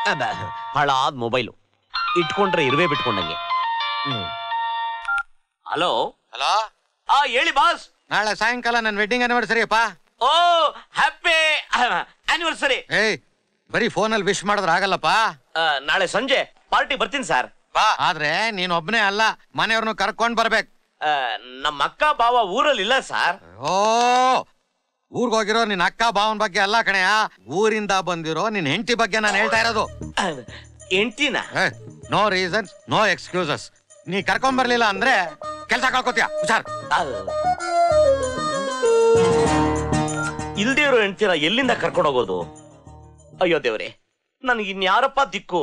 ಹಾಳಾದ ಮೊಬೈಲು ಇಟ್ಕೊಂಡ್ರೆ ಇರುವೆ ಬಿಟ್ಕೊಂಡಂಗೆ. ಹಲೋ ಹಲೋ, ಹೇಳಿ ಬಾಸ್. ನಾಳೆ ಸಾಯಂಕಾಲ ನನ್ನ ವೆಡ್ಡಿಂಗ್ ಆನಿವರ್ಸರಿ ಅಪ್ಪ. ಓ ಹ್ಯಾಪಿ ಆನಿವರ್ಸರಿ. ಏಯ್, ಬರೀ ಫೋನಲ್ಲಿ ವಿಶ್ ಮಾಡಿದ್ರೆ ಆಗಲ್ಲಪ್ಪ. ನಾಳೆ ಸಂಜೆ ಪಾರ್ಟಿ ಬರ್ತೀನಿ ಸರ್. ಆದ್ರೆ ನೀನ್ ಒಬ್ನೇ ಅಲ್ಲ, ಮನೆಯವ್ರನ್ನು ಕರ್ಕೊಂಡ್ ಬರ್ಬೇಕು. ನಮ್ಮ ಅಕ್ಕ ಬಾವ ಊರಲ್ಲಿ ಇಲ್ಲ ಸರ್. ಓ, ಊರ್ಗ್ ಹೋಗಿರೋ ನಿನ್ ಅಕ್ಕ ಬಾವನ್ ಬಗ್ಗೆ ಅಲ್ಲ ಕಣೆಯ, ಊರಿಂದ ಬಂದಿರೋ ನಿನ್ ಹೆಂಡತಿ ಬಗ್ಗೆ ನಾನು ಹೇಳ್ತಾ ಇರೋದು. ಹೆಂಡತಿನ? No reasons, no excuses. ನೀ ಕರ್ಕೊಂಡ್ ಬರ್ಲಿಲ್ಲ ಅಂದ್ರೆ ಕೆಲ್ಸ ಕಳ್ಕೊತೀಯ, ಹುಷಾರ್. ಇಲ್ದೇ ಇರೋ ಹೆಂಡತಿನ ಎಲ್ಲಿಂದ ಕರ್ಕೊಂಡು ಹೋಗೋದು? ಅಯ್ಯೋ ದೇವ್ರೆ, ನನಗೆ ಇನ್ಯಾರಪ್ಪ ದಿಕ್ಕು?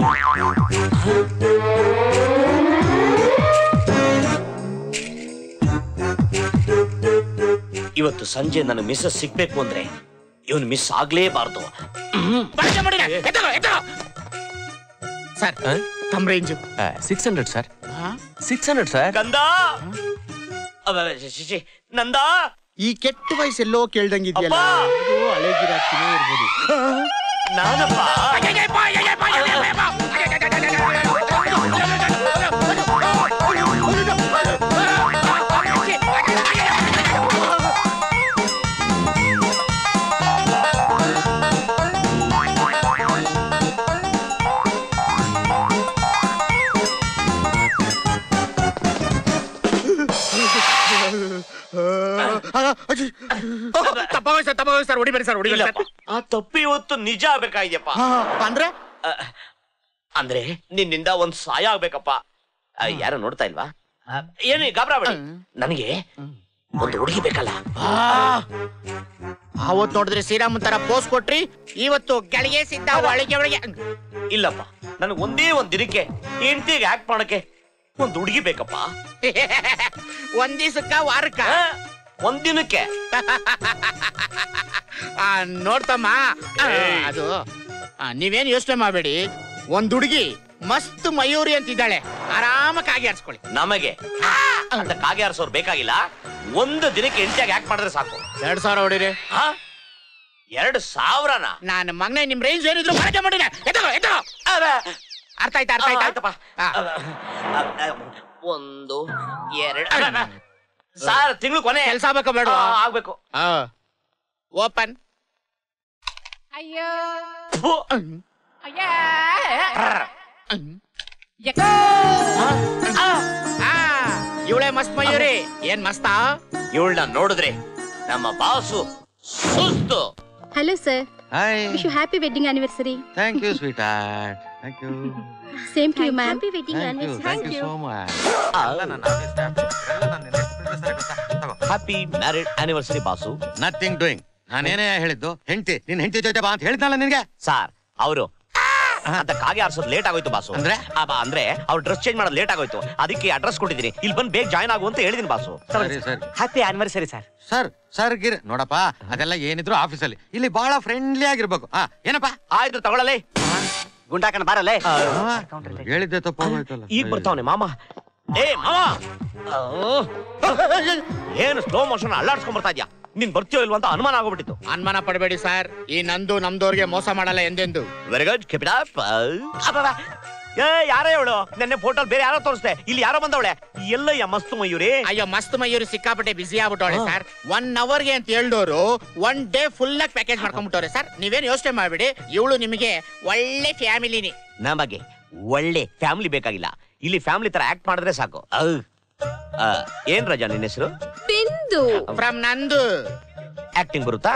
ಇವತ್ತು ಸಂಜೆ ನನ್ನ ಮಿಸ್ಸಸ್ ಸಿಗ್ಬೇಕು ಅಂದ್ರೆ ಇವನು ಮಿಸ್ ಆಗ್ಲೇಬಾರ್ದು. ಸರ್, ಕಮ್ ರೇಂಜ್ 600 ಸರ್. 600 ಸರ್. ಕಂದ, ನಂದ, ಈ ಕೆಟ್ಟ ವಯಸ್ಸೆಲ್ಲೋ ಕೇಳ್ದಂಗಿದ್ಯಲ್ಲ, ಹಳೆ ಗಿರಾಕಿನೇ ಇರ್ಬೋದು. ನಾನಪ್ಪ. ಸರ್, ಹೊಡಿಬೇಡಿ ಸರ್, ಹೊಡಿಬೇಡಿ ಸರ್. ಆ ತಪ್ಪು ಇವತ್ತು ನಿಜ ಆಗ್ಬೇಕಾಗಿದೆಯಪ್ಪ. ಅಂದ್ರೆ ಅಂದ್ರೆ ನಿನ್ನಿಂದ ಒಂದ್ ಸಹಾಯ ಆಗ್ಬೇಕಪ್ಪ. ಯಾರು ನೋಡ್ತಾ ಇಲ್ವಾ? ಏನು ಗಾಬರಾಬೇಡಿ, ನನಗೆ ಒಂದು ಹುಡುಗಿ ಬೇಕಲ್ಲ. ಅವತ್ ನೋಡಿದ್ರೆ ಶ್ರೀರಾಮನ್ ತರ ಪೋಸ್ ಕೊಟ್ರಿ, ಇವತ್ತು ಗಳಿಗೆ ಸಿದ್ಧ ಒಳಗೆ ಒಳಗೆ. ಇಲ್ಲಪ್ಪ, ನನಗೆ ಒಂದೇ ಒಂದ್ ದಿನಕ್ಕೆ ಹೆಂಡತಿಗೆ ಆಕ್ಟ್ ಮಾಡಕ್ಕೆ ಒಂದು ಹುಡುಗಿ ಬೇಕಪ್ಪ. ಒಂದ್ ದಿವಸಕ್ಕ, ವಾರಕ್ಕ? ಒಂದ್ ದಿನಕ್ಕೆ. ನೋಡ್ತಮ್ಮ, ಅದು ನೀವೇನ್ ಯೋಚನೆ ಮಾಡಬೇಡಿ. ಒಂದ್ ಹುಡುಗಿ ಮಸ್ತ್ ಮಯೂರಿ ಅಂತಿದ್ದಾಳೆ, ಆರಾಮ ಕಾಗೆ ಆರಿಸ್ಕೊಳ್ಳಿ. ನಮಗೆ ಅಂತ ಕಾಗೆ ಆರಿಸೋರು ಬೇಕಾಗಿಲ್ಲ, ಒಂದು ದಿನಕ್ಕೆ ಹೆಂಡತಿಯಾಗಿ ಆಕ್ಟ್ ಮಾಡಿದ್ರೆ ಸಾಕು. 2000 ಹೊಡಿರಿ. 2000? ನಾನು ಮಗನೇ, ನಿಮ್ ರೇಂಜ್ ಏನಿದ್ರು ಬಳಕೆ ಮಾಡಿನ. ಅರ್ಥ ಆಯ್ತಾ? ಅರ್ಥ ಆಯ್ತಪ್ಪ. 1 2 ಸಾರ್, ತಿಂಗಳು ಕೊನೆ ಕೆಲಸ ಆಗ್ಬೇಕು ಬೇಡ? ಆಗ್ಬೇಕು. ಓಪನ್. ಅಯ್ಯೋ, ಇವಳೆ ಮಸ್ತ್ ಮಯೂರಿ. ಏನ್ ಮಸ್ತಾ? ಇವಳನ್ನ ನೋಡಿದ್ರೆ ನಮ್ಮ ಬಾಸು ಸುಸ್ತು. Hello sir, hi, wish you happy wedding anniversary. Thank you sweetheart. Thank you. Same to you ma'am. Happy wedding anniversary. Thank you so much. Happy married anniversary boss. Nothing doing. ನಾನೇನೇ ಹೇಳಿದ್ದು, ಹೆಂಡತಿ ನಿನ್ ಹೆಂಡತಿ ಜೊತೆ ಬಾ ಅಂತ ಹೇಳಿದ್ನಲ್ಲ ನಿನ್ಗೆ. ಸಾರ್, ಅವರು ಅಂತ ಕಾಗೆ ಆರ್ಸೋದು ಲೇಟ್ ಆಗೋಯ್ತು ಬಾಸು. ಅಂದ್ರೆ ಅವ್ರು ಡ್ರೆಸ್ ಚೇಂಜ್ ಮಾಡೋದು ಲೇಟ್ ಆಗೋಯ್ತು, ಅದಕ್ಕೆ ಅಡ್ರೆಸ್ ಕೊಟ್ಟಿದ್ದೀನಿ, ಇಲ್ಲಿ ಬಂದು ಬೇಗ ಜಾಯ್ನ್ ಆಗು ಅಂತ ಹೇಳಿದೀನಿ ಬಾಸು. ಸರಿ sir, happy anniversary sir. Sir sir Gir ನೋಡಪ್ಪ, ಅದೆಲ್ಲ ಏನಿದ್ರು ಆಫೀಸಲ್ಲಿ, ಇಲ್ಲಿ ಬಹಳ ಫ್ರೆಂಡ್ಲಿ ಆಗಿರ್ಬೇಕು. ಏನಪ್ಪಾ? ಆಯ್ತು, ತಗೊಳ್ಳಲೇ ಗುಂಡಾಕಣ ಬಾರಲ್ಲೇ. ಹೇಳಿದ್ದೆ ತಪ್ಪಾಗೋಯ್ತಲ್ಲ. ಈಗ ಬರ್ತಾವನೆ ಮಾಮ. ಏ ಮಾಮ, ಏನು ಸ್ಲೋ ಮೋಷನ್ ಅಲ್ಲಾಡ್ಸ್ಕೊಂಡ್ ಬರ್ತಾ ಇದ್ಯಾ? ನೀನ್ ಬರ್ತೀಯೋ ಇಲ್ವಾ ಅಂತ ಅನುಮಾನ ಆಗೋಗ್ಬಿಟ್ಟಿತ್ತು. ಅನುಮಾನ ಪಡಬೇಡಿ ಸರ್, ಈ ನಂದು ನಮ್ದವ್ರಿಗೆ ಮೋಸ ಮಾಡಲ್ಲ ಎಂದೆಂದು. Very good, keep it up. ಏ, ಯಾರೇ ಇವಳು? ನೆನ್ನೆ ಫೋಟೋಲ್ ಬೇರೆ ಯಾರೋ ತೋರಿಸ್ದೆ, ಇಲ್ಲಿ ಯಾರೋ ಬಂದವಳೆ. ಎಲ್ಲಯ್ಯ ಮಸ್ತ್ ಮಯೂರಿ? ಅಯ್ಯೋ, ಮಸ್ತ್ ಮಯೂರಿ ಸಿಕ್ಕಾಪಟ್ಟೆ ಬಿಸಿ ಆಗ್ಬಿಟ್ಟವಳೆ ಸರ್. 1 ಅವರ್ಗೆ ಅಂತ ಹೇಳ್ದೋರು 1 ಡೇ ಫುಲ್ ಆಗಿ ಪ್ಯಾಕೇಜ್ ಮಾಡ್ಕೊಂಡ್ಬಿಟ್ಟವ್ರೆ ಸರ್. ನೀವೇನು ಯೋಚನೆ ಮಾಡ್ಬಿಡಿ, ಇವಳು ನಿಮಗೆ ಒಳ್ಳೆ ಫ್ಯಾಮಿಲಿನಿ. ನಮಗೆ ಒಳ್ಳೆ ಫ್ಯಾಮಿಲಿ ಬೇಕಾಗಿಲ್ಲ, ಇಲ್ಲಿ ಫ್ಯಾಮಿಲಿ ತರ ಆಕ್ಟ್ ಮಾಡಿದ್ರೆ ಸಾಕು. ಏನ್ ರಜಾ ನಿನ್ನ ಹೆಸರು? ಬಿಂದು. ಫ್ರಮ್ ನಂದು. ಆಕ್ಟಿಂಗ್ ಬರುತ್ತಾ?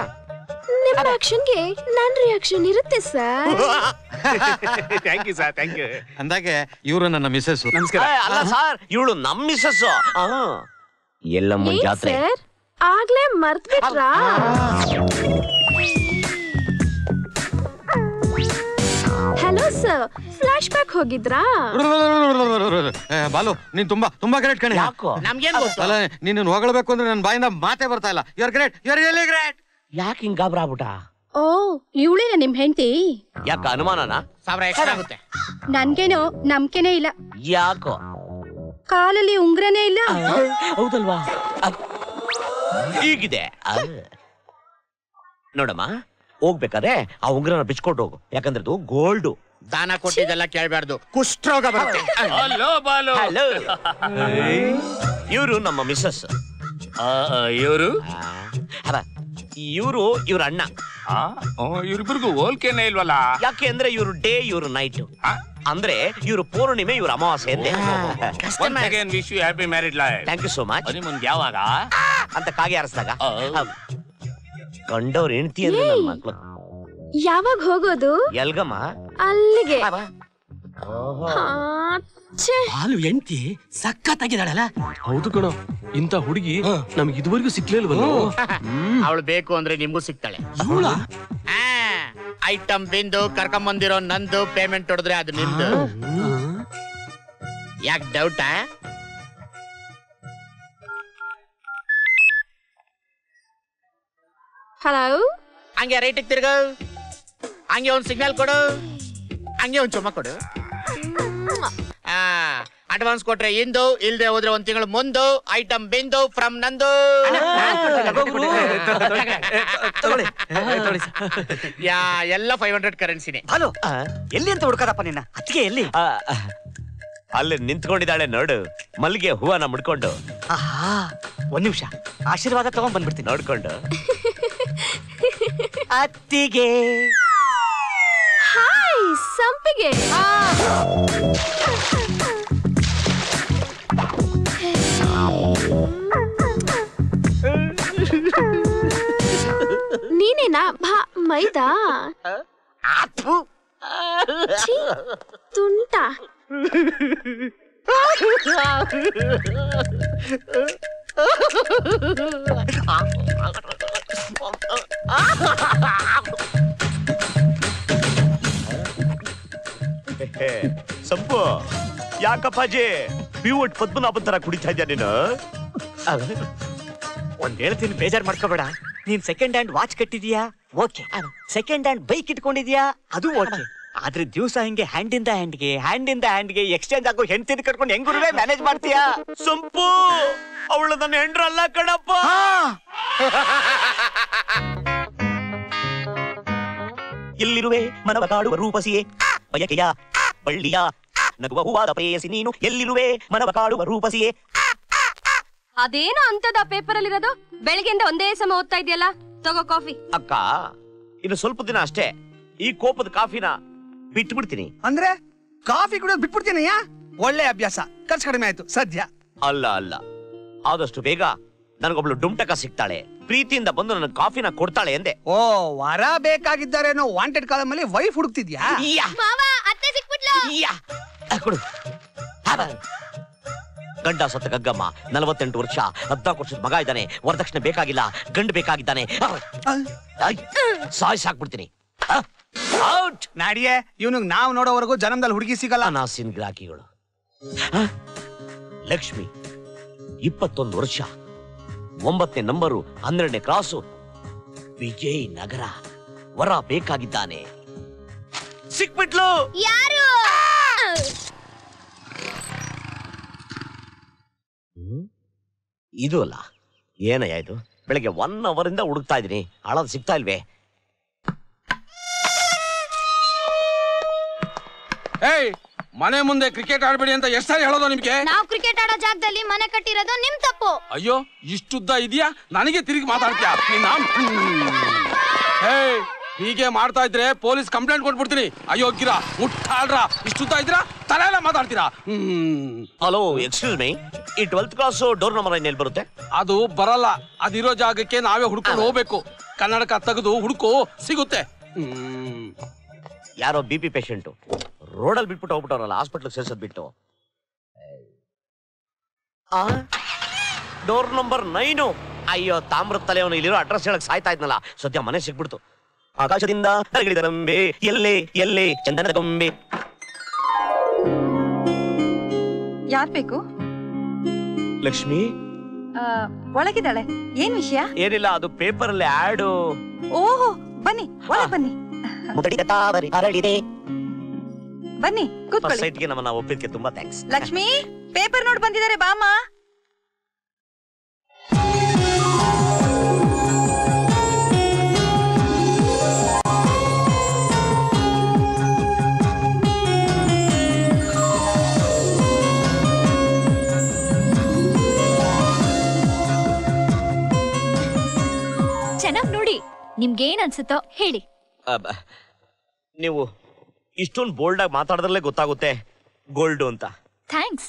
ನಿಮ್ಮ ಆಕ್ಷನ್ಗೆ ನನ್ನ ರಿಯಾಕ್ಷನ್ ಇರುತ್ತೆ sir. Thank you sir, thank you. ಅಂದಾಗೆ ಇವರು ನನ್ನ ಮಿಸ್ಸಸ್. ನಮಸ್ಕಾರ. ಅಲ್ಲ ಸರ್, ಇವಳು ನಮ್ ಮಿಸ್ಸಸ್. ಎಲ್ಲಮ್ಮ ಜಾತ್ರೆ ಸರ್, ಆಗ್ಲೇ ಮರ್ತ್ ಬಿಟ್ರಾ? ಹಲೋ ಸರ್, ಫ್ಲಾಶ್ ಬ್ಯಾಕ್ ಹೋಗಿದ್ರಾ? ಬಾಲು, ನೀನ್ ತುಂಬಾ ತುಂಬಾ ಗ್ರೇಟ್ ಕಣೆ. ಯಾಕೋ? ನಮ್ಗೇನ್ ಗೊತ್ತು? ಅಲ್ಲ, ನೀನು ಹೊಗಳಬೇಕು ಅಂದ್ರೆ ನನ್ನ ಬಾಯಿಂದ ಮಾತೇ ಬರ್ತಾ ಇಲ್ಲ. You are great, you are really great. ಯಾಕೆ ಹಿಂಗ್ ಗಾಬ್ರಾಗ್ಬಿಟ್ಟ? ಓ, ಇವಳೇನ ನಿಮ್ ಹೆಂಡತಿ? ಯಾಕ ಅನುಮಾನನ? 1000 ಎಕ್ಸ್ಟ್ರಾ ಆಗುತ್ತೆ. ನನ್ಗೇನೋ ನಂಬಿಕೆನೇ ಇಲ್ಲ. ಯಾಕೋ? ಕಾಲಲ್ಲಿ ಉಂಗ್ರನೇ ಇಲ್ಲ. ಹೌದಲ್ವಾ? ಹೀಗಿದೆ ನೋಡಮ್ಮ, ಹೋಗ್ಬೇಕಾದ್ರೆ ಆ ಉಂಗ್ರನ ಬಿಚ್ಕೊಂಡು ಹೋಗು, ಯಾಕಂದ್ರೆ ಅದು ಗೋಲ್ಡು. ದಾನ ಕೊಟ್ಟಿದ್ದೆಲ್ಲ ಕೇಳ್ಬಾರ್ದು, ಕುಷ್ಠರೋಗ ಬರುತ್ತೆ. ಹಲೋ, ಇವರು ನಮ್ಮ ಮಿಸ್ಸಸ್. ಇವರು ಇವ್ರ ಅಣ್ಣ. ಇವ್ರಿಬ್ರಿಗೂ ಹೋಲ್ಕೆನೇ ಇಲ್ವಲ್ಲ? ಯಾಕೆ ಅಂದ್ರೆ ಇವ್ರು ಡೇ, ಇವ್ರು ನೈಟ್. ಅಂದ್ರೆ ಇವ್ರು ಪೌರ್ಣಿಮೆ, ಇವ್ರು ಅಮಾವಾಸ್ಯೆ ಅಂತೆ. Wish you happy married life. Thank you so much. Honeymoon ಯಾವಾಗ ಅಂತ ಕಾಗೆ ಆರಿಸಿದಾಗ ಗಂಡವ್ರ ಹೆಂಡತಿ ಅಂದ್ರೆ ನನ್ನ ಮಕ್ಳು. ಯಾವಾಗ ಹೋಗೋದು? ಎಲ್ಗಮ್ಮ? ಅಲ್ಲಿಗೆ. ಹಾಲು ಹೆಂಡತಿ ಸಖತ್ತಾಗಿದ್ದಾಳಲ್ಲ. ಹೌದು ಕಣೋ, ಇಂತ ಹುಡುಗಿ ನಮ್ಗೆ ಇದುವರೆಗೂ ಸಿಕ್ಲಿಲ್ವಲ್ಲ. ಅವಳು ಬೇಕು ಅಂದ್ರೆ ನಿಮ್ಗೂ ಸಿಗ್ತಾಳೆ. ಇವಳ ಐಟಮ್ ಬಿಂದು ಕರ್ಕೊಂಬಂದಿರೋ ನಂದು, ಪೇಮೆಂಟ್ ಹೊಡೆದ್ರೆ ಅದು ನಿಮ್ದು. ಯಾಕೆ ಡೌಟಾ? ಹಲೋ, ಹಂಗೆ ರೈಟ್ ತಿರ್ಗು, ಹಂಗೆ ಒಂದ್ ಸಿಗ್ನಲ್ ಕೊಡು, ಹಂಗೆ ಒಂದ್ ಚುಮ್ಮ ಕೊಡು. ಅಡ್ವಾನ್ಸ್ ಕೊಟ್ರೆ ಇಂದು, ಇಲ್ದೆ ಹೋದ್ರೆ ಒಂದ್ ತಿಂಗಳು ಮುಂದು. ಐಟಮ್ ಬಿಂದು ಫ್ರಮ್ ನಂದು. ಎಲ್ಲ 500 ಕರೆನ್ಸಿನೇ. ಹಲೋ, ಎಲ್ಲಿ ಅಂತ ಹುಡ್ಕದಪ್ಪ ನಿನ್ನ ಅತ್ತಿಗೆ? ಎಲ್ಲಿ? ಅಲ್ಲಿ ನಿಂತ್ಕೊಂಡಿದ್ದಾಳೆ ನೋಡು, ಮಲ್ಲಿಗೆ ಹೂವನ ಮುಡ್ಕೊಂಡು. ಒಂದ್ ನಿಮಿಷ, ಆಶೀರ್ವಾದ ತಗೊಂಡ್ ಬಂದ್ಬಿಡ್ತೀನಿ. ನೋಡ್ಕೊಂಡು ಅತ್ತಿಗೆ. ಹಾಯ್ ಸಂಪಿಗೆ. ನೀನೇನಾ ಮೈದಾ? ಛೀ, ತುಂಟ. ಸಂಪು, ಯಾಕಪ್ಪಾಜಿ ಪಿವಟ್ ಪದ್ಮನಾಭನ್ ತರ ಕುಡಿತಾ ಇದ್ಯಾ ನೀನು? ಒಂದ್ ಹೇಳ್ತೀನಿ, ಬೇಜಾರ್ ಮಾಡ್ಕೋಬೇಡ. ನೀನ್ ಸೆಕೆಂಡ್ ಹ್ಯಾಂಡ್ ವಾಚ್ ಕಟ್ಟಿದ್ಯಾ? ಓಕೆ. ಸೆಕೆಂಡ್ ಹ್ಯಾಂಡ್ ಬೈಕ್ ಇಟ್ಕೊಂಡಿದ್ಯಾ? ಅದು ಓಕೆ. ಆದ್ರೆ ದಿವಸ ಹಿಂಗೆ ಹ್ಯಾಂಡಿಂದ ಹ್ಯಾಂಡ್ಗೆ ಎಕ್ಸ್ಚೇಂಜ್ ಆಗೋ ಹೆಂಡತಿನ ಕಟ್ಕೊಂಡು ಹೆಂಗುರುವೆ ಮ್ಯಾನೇಜ್ ಮಾಡ್ತೀಯಾ? ಸಂಪು, ಅವಳು ನನ್ನ ಹೆಂಡ್ರಲ್ಲ ಕಣಪ್ಪ. ಎಲ್ಲಿರುವೆ ಮನವ ಕಾಡುವ ರೂಪಸಿಯೇ, ಬಯಕೆಯ ಬಳ್ಳಿಯ ನಗುವ ಹೂವಾದ ಪ್ರೇಯಸಿ ನೀನು. ಎಲ್ಲಿರುವೆ ಮನವ ಕಾಡುವ ರೂಪಸಿಯೇ. ಅದೇನೋ ಅಂತದ ಪೇಪರ್ ಅಲ್ಲಿರೋದು? ಬೆಳಗ್ಗೆಯಿಂದ ಒಂದೇ ಸಮ ಓದ್ತಾ ಇದೆಯಲ್ಲ, ತಗೋ ಕಾಫಿ. ಅಕ್ಕ, ಇನ್ನು ಸ್ವಲ್ಪ ದಿನ ಅಷ್ಟೇ ಈ ಕೋಪದ ಕಾಫಿನ ಬಿಟ್ಟು ಬಿಡ್ತೀನಿ. ಅಂದ್ರೆ ಕಾಫಿ ಕುಡಿಯೋದು ಬಿಟ್ಬಿಡ್ತೀನಯ್ಯ? ಒಳ್ಳೆ ಅಭ್ಯಾಸ, ಖರ್ಚು ಕಡಿಮೆ ಆಯ್ತು ಸದ್ಯ. ಅಲ್ಲ, ಆದಷ್ಟು ಬೇಗ ನನಗೊಬ್ಳು ಡುಮ್ಟಕ ಸಿಗ್ತಾಳೆ, ಪ್ರೀತಿಯಿಂದ ಬಂದು ನನ್ನ ಕಾಫಿನ ಕೊಡ್ತಾಳೆ ಎಂದೆ. ಓ, ವರ ಬೇಕಾಗಿದ್ದಾರೇನೋ ವಾಂಟೆಡ್ ಕಾಲಮಲ್ಲಿ ವೈಫ್ ಹುಡುಕ್ತಿದ್ಯಾ? ಕೊಡು. ಗಂಡ ಸತ್ತ ಗಗ್ಗಮ್ಮ, 48 ವರ್ಷ, 14 ವರ್ಷದ ಮಗ ಇದ್ದಾನೆ. ವರದಕ್ಷಿಣೆ ಬೇಕಾಗಿಲ್ಲ, ಗಂಡು ಬೇಕಾಗಿದ್ದಾನೆ. ಸಾಯ್ಸಾಕ್ಬಿಡ್ತೀನಿ. ನಾಡಿಯೇ, ಇವನಿಗೆ ನಾವು ನೋಡೋವರೆಗೂ ಜನ್ಮದಲ್ಲಿ ಹುಡುಗಿ ಸಿಗಲ್ಲ. ನಾಸಿನ್ ಗಿರಾಕಿಗಳು. ಲಕ್ಷ್ಮಿ, 21 ವರ್ಷ, 9ನೇ ನಂಬರು, 12ನೇ ಕ್ರಾಸು, ವಿಜಯ್ ನಗರ. ವರ ಬೇಕಾಗಿದ್ದಾನೆ. ಸಿಕ್ಬಿಟ್ಲು. ಯಾರು? ಇದು ಅಲ್ಲ, ಏನಯ್ಯ ಇದು? ಬೆಳಗ್ಗೆ 1 ಅವರಿಂದ ಹುಡುಕ್ತಾ ಇದೀನಿ, ಹಾಳಾದ್ ಸಿಗ್ತಾ ಇಲ್ವೇ? ಮನೆ ಮುಂದೆ ಕ್ರಿಕೆಟ್ ಆಡ್ಬೇಡಿ ಅಂತ ಎಷ್ಟು ಸಾರಿ ಹೇಳೋದು ನಿಮ್ಗೆ? ನಾವು ಕ್ರಿಕೆಟ್ ಆಡೋ ಜಾಗದಲ್ಲಿ ಮನೆ ಕಟ್ಟಿರೋದು ನಿಮ್ ತಪ್ಪು. ಅಯ್ಯೋ, ಇಷ್ಟುದ್ದ ಇದೆಯಾ? ನನಗೆ ತಿರುಗಿ ಮಾತಾಡ್ತೀಯಾ? ಹೀಗೆ ಮಾಡ್ತಾ ಇದ್ರೆ ಪೊಲೀಸ್ ಕಂಪ್ಲೇಂಟ್ ಕೊಟ್ಬಿಡ್ತೀನಿ. ಅಯೋಗ್ಯರ, ಮುಟ್ಟಾಳ್ರ, ಇಷ್ಟುದ್ದ ಇದ್ರ ತಲೆ ಎಲ್ಲ ಮಾತಾಡ್ತೀರಾ? ಹಲೋ, ಎಕ್ಸ್ಕ್ಯೂಸ್ ಮೀ, ಈ 12th ಕ್ಲಾಸ್ ಡೋರ್ ನಂಬರ್ ಎಲ್ಲಿ ಬರುತ್ತೆ? ಅದು ಬರಲ್ಲ, ಅದಿರೋ ಜಾಗಕ್ಕೆ ನಾವೇ ಹುಡ್ಕೊಂಡು ಹೋಗ್ಬೇಕು. ಕನ್ನಡಕ ತೆಗೆದು ಹುಡುಕು, ಸಿಗುತ್ತೆ. ಯಾರೋ BP ಪೇಷಂಟು ರೋಡಲ್ಲಿ ಬಿಟ್ಬಿಟ್ಟು ಹೋಗ್ಬಿಟ್ಟವ್ರಲ್ಲ, ಹಾಸ್ಪಿಟ್ಲ್ ಸೇರ್ಸೋದ್ ಬಿಟ್ಟು. Door number 9. ಅಯ್ಯೋ, ತಾಮ್ರದ ತಲೆಯವನು ಇಲ್ಲಿರೋ ಅಡ್ರೆಸ್ ಹೇಳಕ್ ಸಾಯ್ತಾ ಇದ್ನಲ್ಲ, ಸದ್ಯ ಮನೆ ಸಿಕ್ಬಿಡ್ತು. ಆಕಾಶದಿಂದ ತರಗಿಳಿದ ರಂಬೆ, ಎಲ್ಲೇ ಚಂದನದ ಗೊಂಬೆ. ಯಾರ್ ಬೇಕು? ಲಕ್ಷ್ಮಿ ಒಳಗಿದ್ದಾಳೆ. ಏನ್ ವಿಷಯ? ಏನಿಲ್ಲ, ಅದು ಪೇಪರ್ ಅಲ್ಲಿ ಆಡ್. ಓಹೋ, ಬನ್ನಿ ಒಳಗ್ ಬನ್ನಿ. ಬನ್ನಿ ಕೂತ್ಕೊಳ್ಳಿ. ಸೈಟ್ಗೆ ನಮ್ಮನ್ನ ಒಪ್ಪಿದ್ಕೆ ತುಂಬಾ ಥ್ಯಾಂಕ್ಸ್. ಲಕ್ಷ್ಮಿ, ಪೇಪರ್ ನೋಡ್ ಬಂದಿದ್ದಾರೆ, ಬಾಮ್ಮ. ಏನ್ ಅನ್ಸುತ್ತೋ ಹೇಳಿ. ನೀವು ಇಷ್ಟೊಂದು ಬೋಲ್ಡ್ ಆಗಿ ಮಾತಾಡಿದ್ರಲ್ಲೇ ಗೊತ್ತಾಗುತ್ತೆ ಗೋಲ್ಡ್ ಅಂತ. ಥ್ಯಾಂಕ್ಸ್.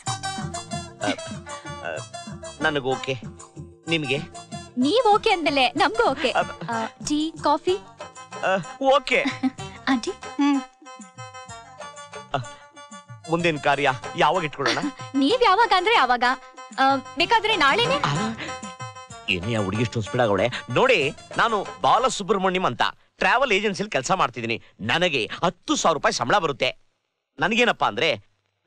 ನನಗೆ ಓಕೆ, ನಿಮ್ಗೆ? ನೀವ್ ಓಕೆ ಅಂದಲೆ ನಮ್ಗೂ okay. Tea coffee okay. Aunty ಮುಂದಿನ ಕಾರ್ಯ ಯಾವಾಗ ಇಟ್ಕೊಳ್ಳೋಣ? ನೀವ್ ಯಾವಾಗ ಅಂದ್ರೆ ಯಾವಾಗ, ಬೇಕಾದ್ರೆ ನಾಳೆನೆ. ಏನೇ ಆ ಹುಡುಗಿ ಇಷ್ಟೊಂದು ಸ್ಪೀಡ್ ಆಗವಳೆ ನೋಡಿ. ನಾನು ಬಾಲಸುಬ್ರಹ್ಮಣ್ಯಂ ಅಂತ ಟ್ರಾವೆಲ್ ಏಜೆನ್ಸಿಲಿ ಕೆಲಸ ಮಾಡ್ತಿದ್ದೀನಿ. ನನಗೆ 10,000 ರೂಪಾಯಿ ಸಂಬಳ ಬರುತ್ತೆ. ನನಗೇನಪ್ಪಾ ಅಂದ್ರೆ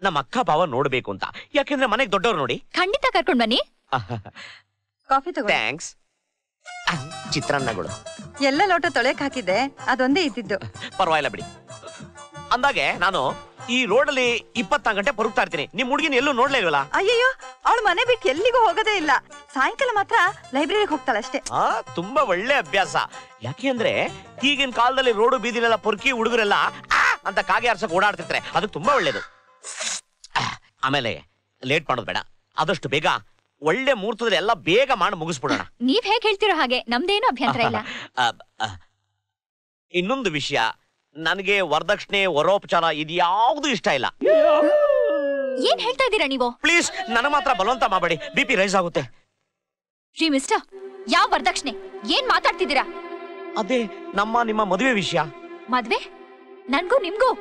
ನಮ್ಮ ಅಕ್ಕ ಭಾವ ನೋಡ್ಬೇಕು ಅಂತ. ಯಾಕೆಂದ್ರೆ ಮನೆಗೆ ದೊಡ್ಡವ್ರು ನೋಡಿ. ಖಂಡಿತ ಕರ್ಕೊಂಡ್ ಬನ್ನಿ. ಕಾಫಿ ತಗೋ. ಥ್ಯಾಂಕ್ಸ್. ಚಿತ್ರಾನ್ನಗಳು ಎಲ್ಲ ಲೋಟ ತೊಳೆಕ್ ಹಾಕಿದ್ದೆ, ಅದೊಂದೇ ಇದ್ದಿದ್ದು. ಪರವಾಗಿಲ್ಲ ಬಿಡಿ. ಅಂದಾಗೆ ನಾನು ಈ ರೋಡಲ್ಲಿ 24 ಗಂಟೆ ಪರುಗ್ತಾ ಇರ್ತೀನಿ. ನಿಮ್ ಹುಡುಗಿನ ಎಲ್ಲೂ ನೋಡ್ಲೇ ಇಲ್ವಲ್ಲ? ಅಯ್ಯಯ್ಯೋ, ಅವಳು ಮನೆ ಬಿಟ್ಟು ಎಲ್ಲಿಗೂ ಹೋಗೋದೇ ಇಲ್ಲ. ಸಾಯಂಕಾಲ ಮಾತ್ರ ಲೈಬ್ರರಿಗೆ ಹೋಗ್ತಾಳಷ್ಟೇ. ತುಂಬಾ ಒಳ್ಳೆ ಅಭ್ಯಾಸ. ಯಾಕೆ ಅಂದ್ರೆ ಈಗಿನ ಕಾಲದಲ್ಲಿ ರೋಡು ಬೀದಿಲೆಲ್ಲ ಪೊರ್ಕಿ ಹುಡುಗರೆಲ್ಲ ಅಂತ ಕಾಗೆ ಆರ್ಸಕ್ ಓಡಾಡ್ತಿರ್ತಾರೆ. ಅದು ತುಂಬಾ ಒಳ್ಳೇದು. ಆಮೇಲೆ ಲೇಟ್ ಮಾಡೋದು ಬೇಡ. ಆದಷ್ಟು ಬೇಗ ಒಳ್ಳೆ ಮುಹೂರ್ತದಲ್ಲಿ ಎಲ್ಲ ಬೇಗ ಮಾಡಿ ಮುಗಿಸ್ಬಿಡೋಣ. ನೀವ್ ಹೇಗ್ ಹೇಳ್ತಿರೋ ಹಾಗೆ ನಮ್ದೇನು ಅಭ್ಯಂತರ ಇಲ್ಲ. ಇನ್ನೊಂದು ವಿಷಯ, ನನಗೆ ವರದಕ್ಷಿಣೆ ವರೋಪಚಾರ ಇದ್ಯಾವುದು ಇಷ್ಟ ಇಲ್ಲ. ಏನ್ ಹೇಳ್ತಾ ಇದ್ದೀರಾ ನೀವು? ಪ್ಲೀಸ್ ನನ್ನ ಮಾತ್ರ ಬಲವಂತ ಮಾಡಬೇಡಿ, BP ರೈಸ್ ಆಗುತ್ತೆ. ಶ್ರೀ ಮಿಸ್ಟರ್, ಯಾವ ವರದಕ್ಷಿಣೆ? ಏನ್ ಮಾತಾಡ್ತಿದ್ದೀರಾ? ಅದೇ ನಿಮ್ಮ ಮದುವೆ ವಿಷಯ. ಮದ್ವೆ? ನನ್ಗೂ ನಿಮ್ಗೂ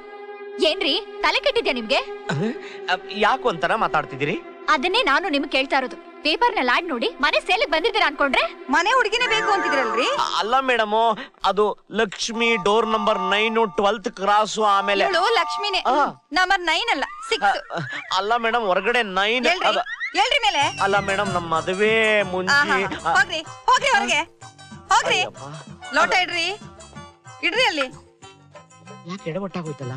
ಏನ್ರಿ ತಲೆ ಕೆಟ್ಟಿದ್ಯಾ ನಿಮ್ಗೆ? ಯಾಕು ಅಂತಾರ ಮಾತಾಡ್ತಿದ್ದೀರಿ? ಅದನ್ನೇ ನಾನು ನಿಮ್ಗೆ ಕೇಳ್ತಾ ಇರೋದು. ಪೇಪರ್ ನಲ್ಲಿ ಆಡ್ ನೋಡಿ ಮನೆ ಸೇಲಿಗೆ ಬಂದಿದ್ದೀರಾ ಅನ್ಕೊಂಡ್ರೆ ಮನೆ ಹುಡುಗಿನೇ ಬೇಕು ಅಂತಿದ್ರಲ್ರಿ? ಅಲ್ಲ ಮೇಡಮ್, ಅದು Lakshmi door number 9 12th cross. ಆಮೇಲೆ ಲಕ್ಷ್ಮಿನೇ ನಂಬರ್ 9 ಅಲ್ಲ 6. ಅಲ್ಲ ಮೇಡಮ್, ಹೊರಗಡೆ 9 ಹೇಳ್ರಿ ಮೇಲೆ. ಅಲ್ಲ ಮೇಡಮ್, ನಮ್ಮ ಮದುವೆ ಮುಂಚೆ. ಹೋಗ್ರಿ ಹೋಗ್ರಿ ಹೊರಗೆ ಹೋಗ್ರಿ. ಲೋಟ ಇಡ್ರಿ ಅಲ್ಲಿ. ಯಾಕೆ ಎಡವಟ್ಟಾಗೋಯ್ತಲ್ಲ?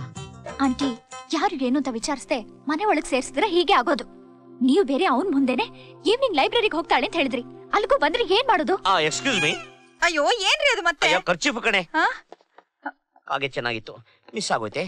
ಆಂಟಿ, ಯಾರಿಗೇನು ಅಂತ ವಿಚಾರಿಸ್ದೆ ಮನೆ ಒಳಗ್ ಸೇರ್ಸಿದ್ರೆ ಹೀಗೆ ಆಗೋದು. ನೀವು ಬೇರೆ ಅವನ್ ಮುಂದೆನೆ ಈವ್ನಿಂಗ್ ಲೈಬ್ರರಿಗೆ ಹೋಗ್ತಾಳೆ ಅಂತ ಹೇಳಿದ್ರಿ. ಅಲ್ಲಿಗೂ ಬಂದ್ರೆ ಏನ್ ಮಾಡೋದು? Excuse me. ಅಯ್ಯೋ ಏನ್ರಿ ಅದು ಮತ್ತೆ? ಖರ್ಚು ಕಣೆ. ಹಾಗೆ ಚೆನ್ನಾಗಿತ್ತು, ಮಿಸ್ ಆಗೋಯ್ತೆ.